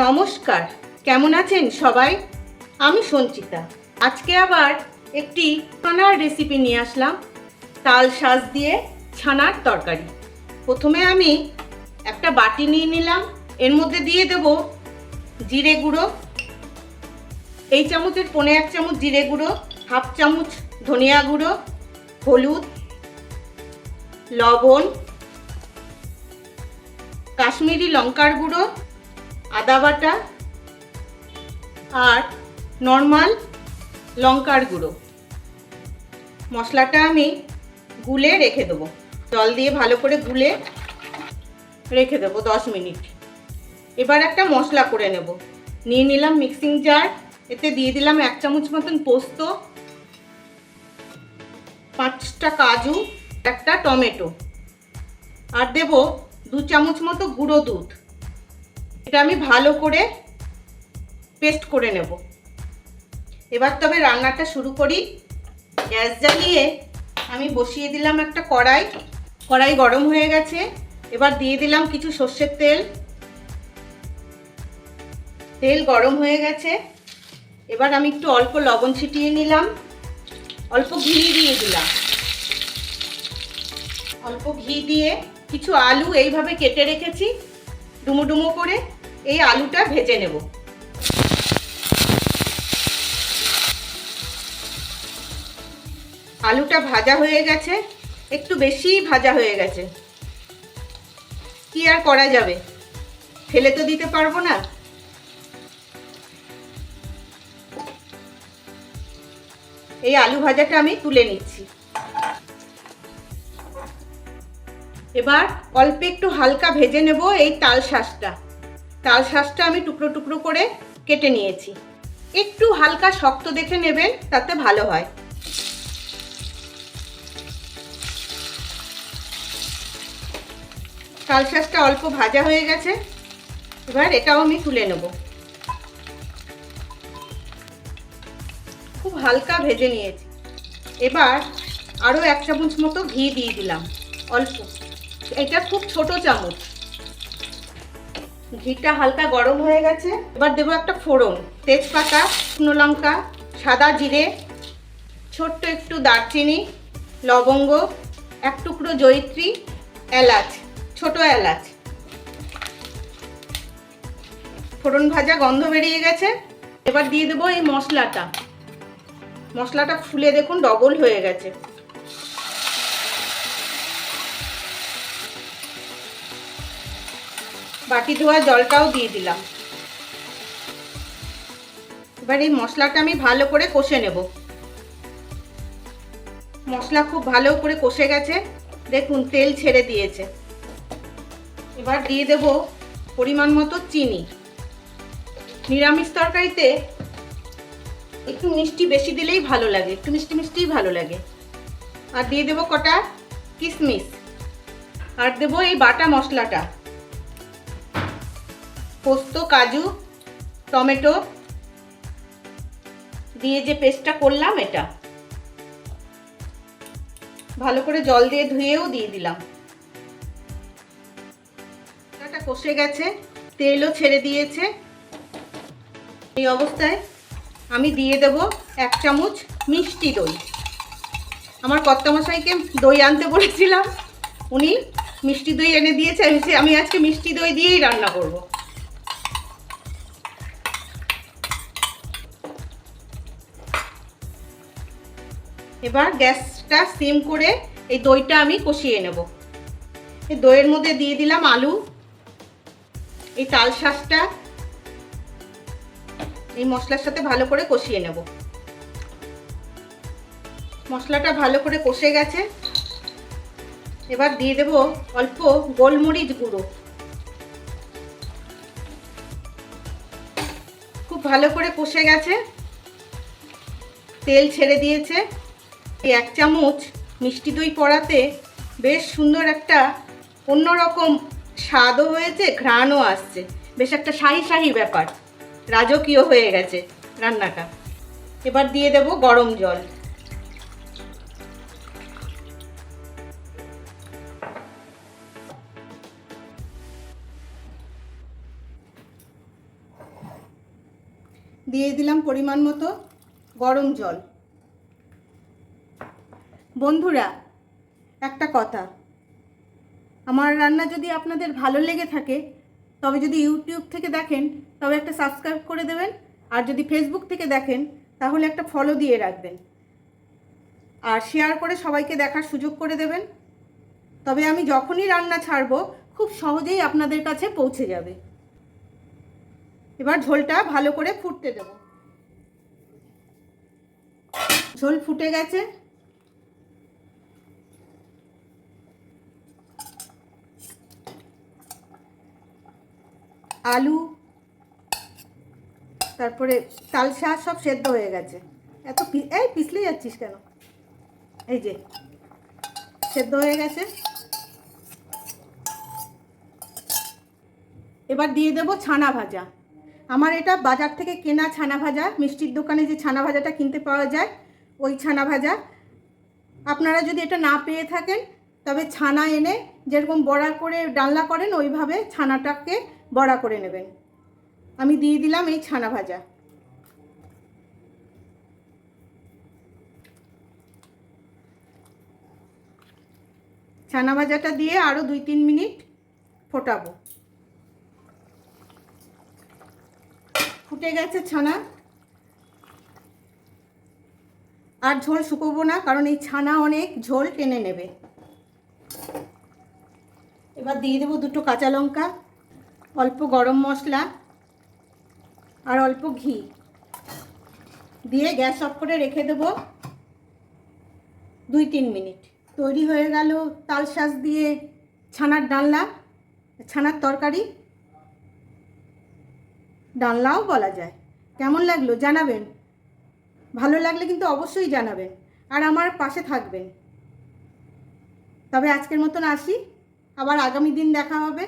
নমস্কার, কেমন আছেন সবাই? আমি সঞ্চিতা। আজকে আবার একটি ছানার রেসিপি নিয়ে আসলাম। তাল শাঁস দিয়ে ছানার তরকারি। প্রথমে আমি একটা বাটি নিয়ে নিলাম। এর মধ্যে দিয়ে দেব জিরে গুঁড়ো, এই চামচের 1.5 চামচ জিরে গুঁড়ো, 1/2 চামচ ধনিয়া গুঁড়ো, হলুদ, লবণ, কাশ্মীরি লঙ্কার গুঁড়ো, আদা বাটা আর নর্মাল লঙ্কার গুঁড়ো। মশলাটা আমি গুলে রেখে দেবো, জল দিয়ে ভালো করে গুলে রেখে দেবো 10 মিনিট। এবার একটা মশলা করে নেব। নিয়ে নিলাম মিক্সিং জার, এতে দিয়ে দিলাম 1 চামচ মতন পোস্ত, 5টা কাজু, একটা টমেটো, আর দেব 2 চামচ মতো গুঁড়ো দুধ। এটা আমি ভালো করে পেস্ট করে নেব। এবার তবে রান্নাটা শুরু করি। গ্যাস জ্বালিয়ে আমি বসিয়ে দিলাম একটা কড়াই গরম হয়ে গেছে। এবার দিয়ে দিলাম কিছু সর্ষের তেল। তেল গরম হয়ে গেছে। এবার আমি একটু অল্প লবণ ছিটিয়ে নিলাম, অল্প ঘি দিয়ে দিলাম। অল্প ঘি দিয়ে কিছু আলু এইভাবে কেটে রেখেছি ডুমো ডুমো করে, এই আলুটা ভেজে নেব। আলুটা ভাজা হয়ে গেছে, একটু বেশি ভাজা হয়ে গেছে। কি আর করা যাবে, ফেলে তো দিতে পারবো না। এই আলু ভাজাটা আমি তুলে নিচ্ছি। এবার অল্প একটু হালকা ভেজে নেব এই তাল শাঁসটা আমি টুকরো টুকরো করে কেটে নিয়েছি। একটু হালকা শক্ত দেখে নেবেন, তাতে ভালো হয়। তাল শাঁসটা অল্প ভাজা হয়ে গেছে। এবার এটাও আমি তুলে নেব। খুব হালকা ভেজে নিয়েছি। এবার আরও 1 চামচ মতো ঘি দিয়ে দিলাম, অল্প। এটা খুব ছোট চামচ। ঘিটা হালকা গরম হয়ে গেছে। এবার দেবো একটা ফোড়ন, তেজপাতা, শুকনো লঙ্কা, সাদা জিরে, ছোট্ট একটু দারচিনি, লবঙ্গ, 1 টুকরো জয়িত্রী, এলাচ, ছোট এলাচ। ফোড়ন ভাজা গন্ধ বেরিয়ে গেছে। এবার দিয়ে দেবো এই মশলাটা ফুলে দেখুন ডবল হয়ে গেছে। বাটি ধোয়া জলটাও দিয়ে দিলাম। এবার এই মশলাটা আমি ভালো করে কষে নেব। মশলা খুব ভালো করে কষে গেছে, দেখুন তেল ছেড়ে দিয়েছে। এবার দিয়ে দেব পরিমাণ মতো চিনি। নিরামিষ তরকারিতে একটু মিষ্টি বেশি দিলেই ভালো লাগে, একটু মিষ্টি মিষ্টিই ভালো লাগে। আর দিয়ে দেবো কটা কিশমিশ, আর দেবো এই বাটা মশলাটা, পোস্ত, কাজু, টমেটো দিয়ে যে পেস্টটা করলাম, এটা ভালো করে জল দিয়ে ধুয়েও দিয়ে দিলাম। এটা কষে গেছে, তেলও ছেড়ে দিয়েছে। এই অবস্থায় আমি দিয়ে দেব 1 চামচ মিষ্টি দই। আমার কর্তামশাইকে দই আনতে বলেছিলাম, উনি মিষ্টি দই এনে দিয়েছে। আমি আজকে মিষ্টি দই দিয়েই রান্না করব। এবার গ্যাসটা সিম করে এই দইটা আমি কষিয়ে নেব। এই দইয়ের মধ্যে দিয়ে দিলাম আলু, এই তাল শাঁসটা এই মশলার সাথে ভালো করে কষিয়ে নেব। মশলাটা ভালো করে কষে গেছে। এবার দিয়ে দেব অল্প গোলমরিচ গুঁড়ো। খুব ভালো করে কষে গেছে, তেল ছেড়ে দিয়েছে। এই 1 চামচ মিষ্টি দই পড়াতে বেশ সুন্দর একটা অন্যরকম স্বাদও হয়েছে, ঘ্রাণও আসছে। বেশ একটা শাহি ব্যাপার, রাজকীয় হয়ে গেছে রান্নাটা। এবার দিয়ে দেব গরম জল। দিয়ে দিলাম পরিমাণ মতো গরম জল। বন্ধুরা, একটা কথা, আমার রান্না যদি আপনাদের ভালো লেগে থাকে তবে যদি ইউটিউব থেকে দেখেন তবে একটা সাবস্ক্রাইব করে দেবেন, আর যদি ফেসবুক থেকে দেখেন তাহলে একটা ফলো দিয়ে রাখবেন, আর শেয়ার করে সবাইকে দেখার সুযোগ করে দেবেন। তবে আমি যখনই রান্না ছাড়বো খুব সহজেই আপনাদের কাছে পৌঁছে যাবে। এবার ঝোলটা ভালো করে ফুটতে দেব। ঝোল ফুটে গেছে। আলু, তারপরে তাল শাক সব সেদ্ধ হয়ে গেছে। এত পিছলে যাচ্ছিস কেন? এই যে সেদ্ধ হয়ে গেছে। এবার দিয়ে দেব ছানা ভাজা। আমার এটা বাজার থেকে কেনা ছানা ভাজা, মিষ্টির দোকানে যে ছানা ভাজাটা কিনতে পাওয়া যায় ওই ছানা ভাজা। আপনারা যদি এটা না পেয়ে থাকেন তবে ছানা এনে যেরকম বড়া করে ডালনা করেন ওইভাবে ছানাটাকে বড়া করে নেবেন। আমি দিয়ে দিলাম এই ছানা ভাজা। ছানা ভাজাটা দিয়ে আরও 2-3 মিনিট ফোটাবো। ফুটে গেছে ছানা। আর ঝোল শুকোবো না, কারণ এই ছানা অনেক ঝোল টেনে নেবে। এবার দিয়ে দেবো 2টো কাঁচা লঙ্কা, অল্প গরম মশলা আর অল্প ঘি দিয়ে গ্যাস অফ করে রেখে দেবো 2-3 মিনিট। তৈরি হয়ে গেল তাল শাঁস দিয়ে ছানার ডালনা, ছানার তরকারি, ডালনাও বলা যায়। কেমন লাগলো জানাবেন, ভালো লাগলে কিন্তু অবশ্যই জানাবেন, আর আমার পাশে থাকবেন। তবে আজকের মতন আসি, আবার আগামী দিন দেখা হবে।